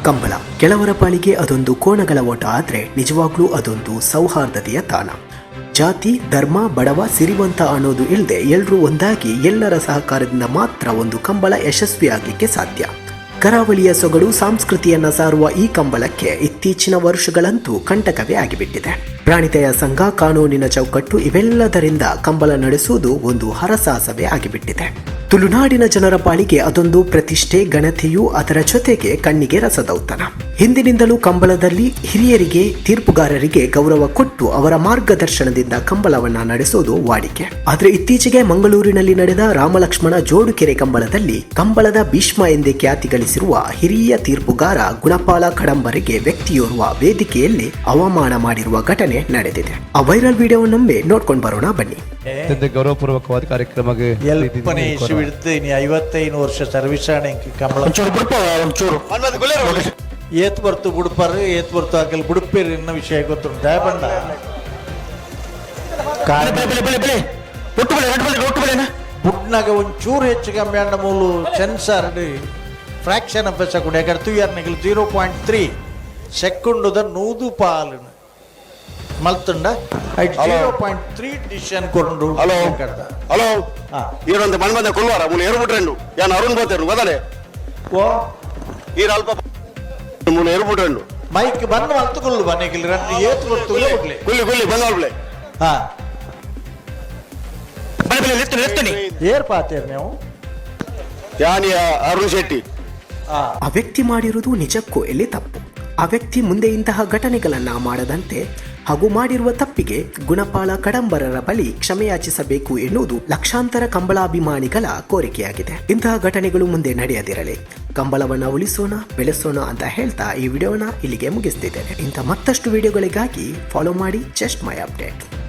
ಕಂಬಳ ಕೆಲವರ ಪಾಲಿಗೆ ಅದೊಂದು ಕೋಣಗಳ ಓಟ ಆದ್ರೆ ನಿಜವಾಗ್ಲೂ ಅದೊಂದು ಸೌಹಾರ್ದತೆಯ ತಾಣ. ಜಾತಿ, ಧರ್ಮ, ಬಡವ, ಸಿರಿವಂತ ಅನ್ನೋದು ಇಲ್ಲದೆ ಎಲ್ಲರೂ ಒಂದಾಗಿ ಎಲ್ಲರ ಸಹಕಾರದಿಂದ ಮಾತ್ರ ಒಂದು ಕಂಬಳ ಯಶಸ್ವಿಯಾಗಲಿಕ್ಕೆ ಸಾಧ್ಯ. ಕರಾವಳಿಯ ಸೊಗಡು ಸಂಸ್ಕೃತಿಯನ್ನ ಸಾರುವ ಈ ಕಂಬಳಕ್ಕೆ ಇತ್ತೀಚಿನ ವರ್ಷಗಳಂತೂ ಕಂಟಕವೇ ಆಗಿಬಿಟ್ಟಿದೆ. ಪ್ರಾಣಿದಯ ಸಂಘ, ಕಾನೂನಿನ ಚೌಕಟ್ಟು ಇವೆಲ್ಲದರಿಂದ ಕಂಬಳ ನಡೆಸುವುದು ಒಂದು ಹರಸಾಹಸವೇ ಆಗಿಬಿಟ್ಟಿದೆ. ತುಳುನಾಡಿನ ಜನರ ಪಾಲಿಗೆ ಅದೊಂದು ಪ್ರತಿಷ್ಠೆ, ಘನತೆಯೂ ಅದರ ಜೊತೆಗೆ ಕಣ್ಣಿಗೆ ರಸದೌತಣ. ಹಿಂದಿನಿಂದಲೂ ಕಂಬಳದಲ್ಲಿ ಹಿರಿಯರಿಗೆ, ತೀರ್ಪುಗಾರರಿಗೆ ಗೌರವ ಕೊಟ್ಟು ಅವರ ಮಾರ್ಗದರ್ಶನದಿಂದ ಕಂಬಳವನ್ನ ನಡೆಸೋದು ವಾಡಿಕೆ. ಆದ್ರೆ ಇತ್ತೀಚೆಗೆ ಮಂಗಳೂರಿನಲ್ಲಿ ನಡೆದ ರಾಮಲಕ್ಷ್ಮಣ ಜೋಡುಕೆರೆ ಕಂಬಳದಲ್ಲಿ ಕಂಬಳದ ಭೀಷ್ಮ ಎಂದೇ ಖ್ಯಾತಿ ಗಳಿಸಿರುವ ಹಿರಿಯ ತೀರ್ಪುಗಾರ ಗುಣಪಾಲ ಕಡಂಬರಿಗೆ ವ್ಯಕ್ತಿಯೋರ್ವ ವೇದಿಕೆಯಲ್ಲಿ ಅವಮಾನ ಮಾಡಿರುವ ಘಟನೆ ನಡೆದಿದೆ. ಆ ವೈರಲ್ ವಿಡಿಯೋವನ್ನೊಮ್ಮೆ ನೋಡ್ಕೊಂಡು ಬರೋಣ ಬನ್ನಿ. ಗೌರವಪೂರ್ವಕವಾದ ಕಾರ್ಯಕ್ರಮಕ್ಕೆ ಇನಿ 55 ವರ್ಷ ಸರ್ವಿಸ್ ಕಂಬಳ ಏತ್ ಬರ್ತು ಬುಡುಪಾರು ಏತ್ ಬರ್ತು ಆಕಲ್ ಬುಡುಪೇರು ಎನ್ನ ವಿಷಯ ಗೊತ್ತುಂಟು ದಯಪಂಡ ಬುಡ್ನಾಗ ಒಂಚೂರು ಹೆಚ್ಚು ಕಮ್ಮಿ ಅಂಡ ಮೂಲು ಸೆನ್ಸಾರ್ ಫ್ರಾಕ್ಷನ್ ಆಫ್ ಸೆಕೆಂಡ್ ಯಾಕಂದ್ರೆ ತುಯ್ಯಾರ್ನಿಗೆ 0.3 ಸೆಕೆಂಡುದ 100 ಪಾಲು ಮಲ್ತುಂಡ 0.3 ಡಿಸಿಷನ್ ಕೊಂಡು ಹಲೋ ಹಲೋ ಈರೊಂದು ಮನ್ಮದ ಕೊಲ್ವಾರ ಮುನ್ನ ಏರ್ಬಿಟ್ರೆಂಡು ಯಾನ್ ಅರುಣ್ ಬೋತೇರು ಬದಲೆ ಓ ಈರ ಅಲ್ಪ ಮುನ್ನ ಏರ್ಬಿಟ್ರೆಂಡು ಮೈಕ್ ಬಂದು ಮಲ್ತುಕೊಳ್ಳು ಬನ್ನಿಗಿಲ್ ರನ್ ಏತ್ ಬರ್ತು ಬಿಡ್ಲಿ ಕುಲ್ಲಿ ಕುಲ್ಲಿ ಬಂಗಾಳ್ಬಿಳೆ ಹಾ ಬನ್ನಿ ಲೆಫ್ಟ್ ಏರ್ ಪಾತೇರ್ ನೀವು ಯಾನಿಯ ಅರುಣ್ ಶೆಟ್ಟಿ ಆ ವ್ಯಕ್ತಿ ಮಾಡಿರುವುದು ನಿಜಕ್ಕೂ ಎಲ್ಲಿ ತಪ್ಪು. ಆ ವ್ಯಕ್ತಿ ಮುಂದೆ ಇಂತಹ ಘಟನೆಗಳನ್ನ ಮಾಡದಂತೆ ಹಾಗೂ ಮಾಡಿರುವ ತಪ್ಪಿಗೆ ಗುಣಪಾಲ ಕಡಂಬರರ ಬಳಿ ಕ್ಷಮೆಯಾಚಿಸಬೇಕು ಎನ್ನುವುದು ಲಕ್ಷಾಂತರ ಕಂಬಳಾಭಿಮಾನಿಗಳ ಕೋರಿಕೆಯಾಗಿದೆ. ಇಂತಹ ಘಟನೆಗಳು ಮುಂದೆ ನಡೆಯದಿರಲಿ. ಕಂಬಳವನ್ನ ಉಳಿಸೋಣ, ಬೆಳೆಸೋಣ ಅಂತ ಹೇಳ್ತಾ ಈ ವಿಡಿಯೋನ ಇಲ್ಲಿಗೆ ಮುಗಿಸ್ತಿದ್ದೇನೆ. ಇಂಥ ಮತ್ತಷ್ಟು ವಿಡಿಯೋಗಳಿಗಾಗಿ ಫಾಲೋ ಮಾಡಿ ಜಸ್ಟ್ ಮೈ ಅಪ್ಡೇಟ್.